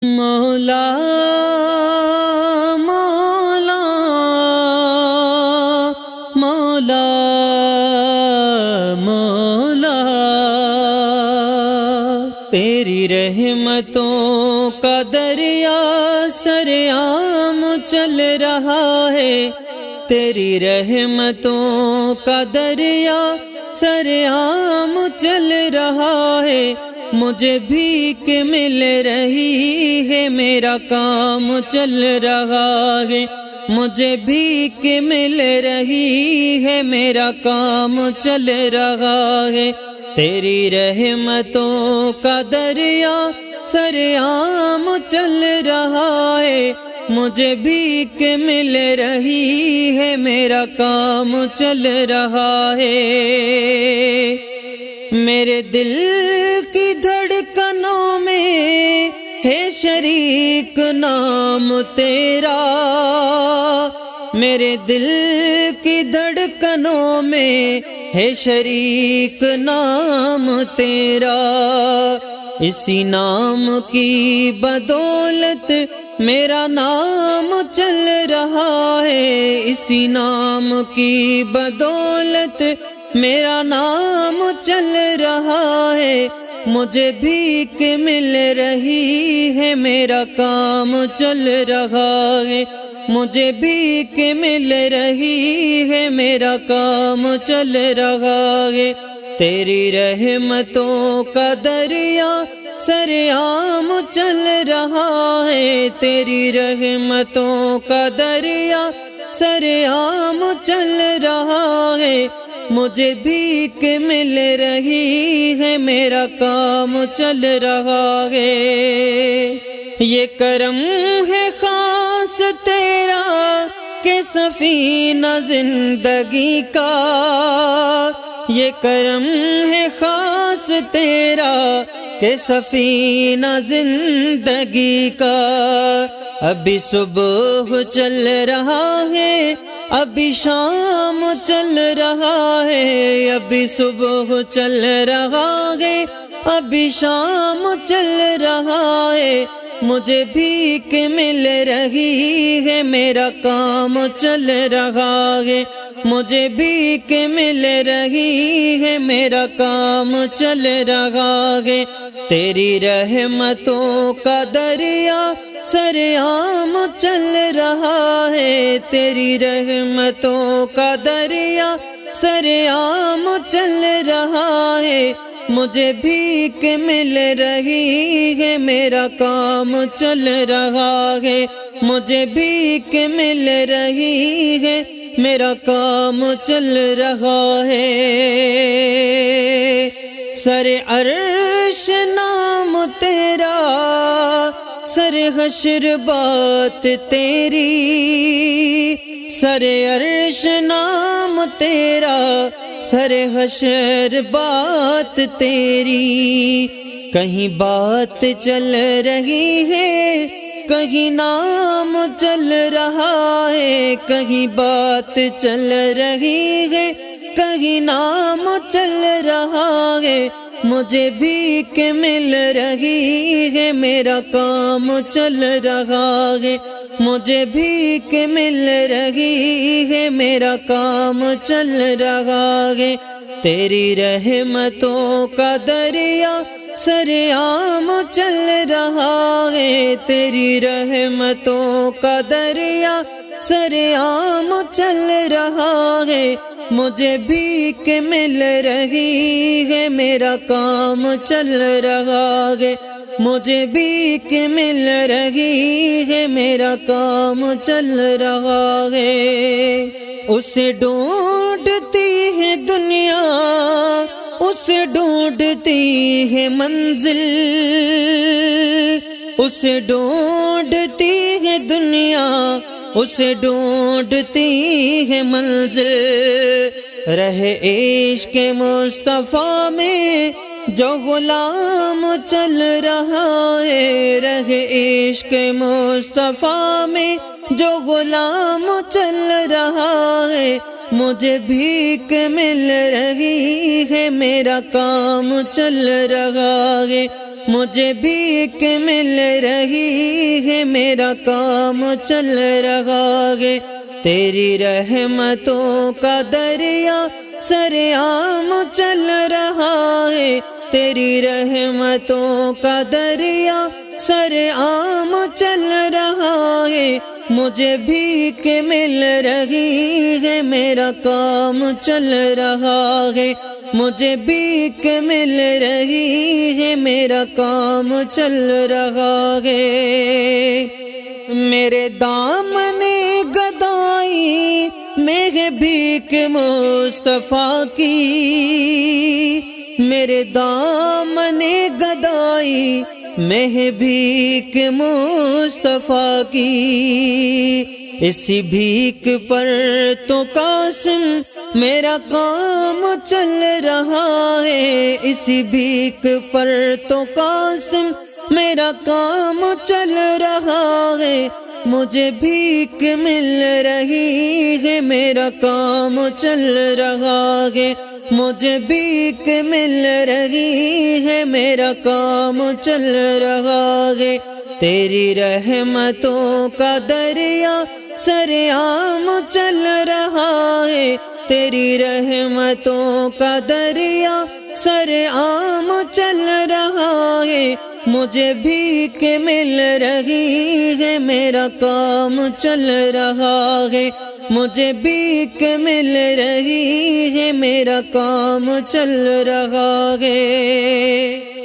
مولا مولا مولا مولا، تیری رحمتوں کا دریا سرعام چل رہا ہے، تیری رحمتوں کا دریا سرعام چل رہا ہے، مجھے بھیک مل رہی ہے، میرا کام چل رہا ہے، مجھے بھیک مل رہی ہے، میرا کام چل رہا ہے، تیری رحمتوں کا دریا سرعام چل رہا ہے، مجھے بھیک مل رہی ہے، میرا کام چل رہا ہے، میرے دل کی دھڑکنوں میں ہے شریک نام تیرا، میرے دل کی دھڑکنوں میں ہے شریک نام تیرا، اسی نام کی بدولت میرا نام چل رہا ہے، اسی نام کی بدولت میرا نام چل رہا ہے، مجھے بھیک مل رہی ہے، میرا کام چل رہا ہے، مجھے بھیک مل رہی ہے، میرا کام چل رہا ہے، تیری رحمتوں کا دریا سرعام چل رہا ہے، تیری رحمتوں کا دریا سرعام چل رہا ہے، مجھے بھیک مل رہی ہے، میرا کام چل رہا ہے، یہ کرم ہے خاص تیرا کہ سفینہ زندگی کا، یہ کرم ہے خاص تیرا کہ سفینہ زندگی کا، ابھی صبح چل رہا ہے، ابھی شام چل رہا ہے، ابھی صبح چل رہا ہے، ابھی شام چل رہا ہے، مجھے بھیک مل رہی ہے، میرا کام چل رہا ہے، مجھے بھیک مل رہی ہے، میرا کام چل رہا ہے، تیری رحمتوں کا دریا سرعام چل رہا ہے، تیری رحمتوں کا دریا سرعام چل رہا ہے، مجھے بھیک مل رہی ہے، میرا کام چل رہا ہے، مجھے بھیک مل رہی ہے، میرا کام چل رہا ہے، سر عرش نام تیرا، سر حشر بات تیری، سر عرش نام تیرا، سر حشر بات تیری، کہیں بات چل رہی ہے، کہیں نام چل رہا ہے، کہیں بات چل رہی ہے، کہیں نام چل رہا ہے، مجھے بھیک مل رہی ہے، میرا کام چل رہا ہے، مجھے بھیک مل رہی ہے، میرا کام چل رہا ہے، تیری رحمتوں کا دریا سرعام چل رہا ہے، تیری رحمتوں کا دریا سرعام چل رہا ہے، مجھے بھیک مل رہی ہے، میرا کام چل رہا ہے، مجھے بھیک مل رہی ہے، میرا کام چل رہا ہے، اسے ڈھونڈتی ہے دنیا، اسے ڈھونڈتی ہے منزل، اسے ڈھونڈتی ہے دنیا، اسے ڈھونڈتی ہے منزل، رہے عشق مصطفیٰ میں جو غلام چل رہا ہے، رہے عشق مصطفیٰ میں جو غلام چل رہا ہے، مجھے بھیک مل رہی ہے، میرا کام چل رہا ہے، مجھے بھیک مل رہی ہے، میرا کام چل رہا ہے، تیری رحمتوں کا دریا سرعام چل رہا ہے، تیری رحمتوں کا دریا سرعام چل رہا ہے، مجھے بھیک مل رہی ہے، میرا کام چل رہا ہے، مجھے بھیک مل رہی ہے، میرا کام چل رہا ہے۔ میرے دامن گدائی میں ہے بھیک مصطفیٰ کی، میرے دامن گدائی میں ہے بھیک مصطفیٰ کی، اسی بھیک پر تو قاسم میرا کام چل رہا ہے، اسی بھیک پر تو قاسم میرا کام چل رہا ہے، مجھے بھیک مل رہی ہے، میرا کام چل رہا ہے، مجھے بھیک مل رہی ہے، میرا کام چل رہا ہے، تیری رحمتوں کا دریا سرعام چل رہا ہے، تیری رحمتوں کا دریا سرعام چل رہا ہے، مجھے بھیک مل رہی ہے، میرا کام چل رہا ہے، مجھے بھیک مل رہی ہے، میرا کام چل رہا ہے۔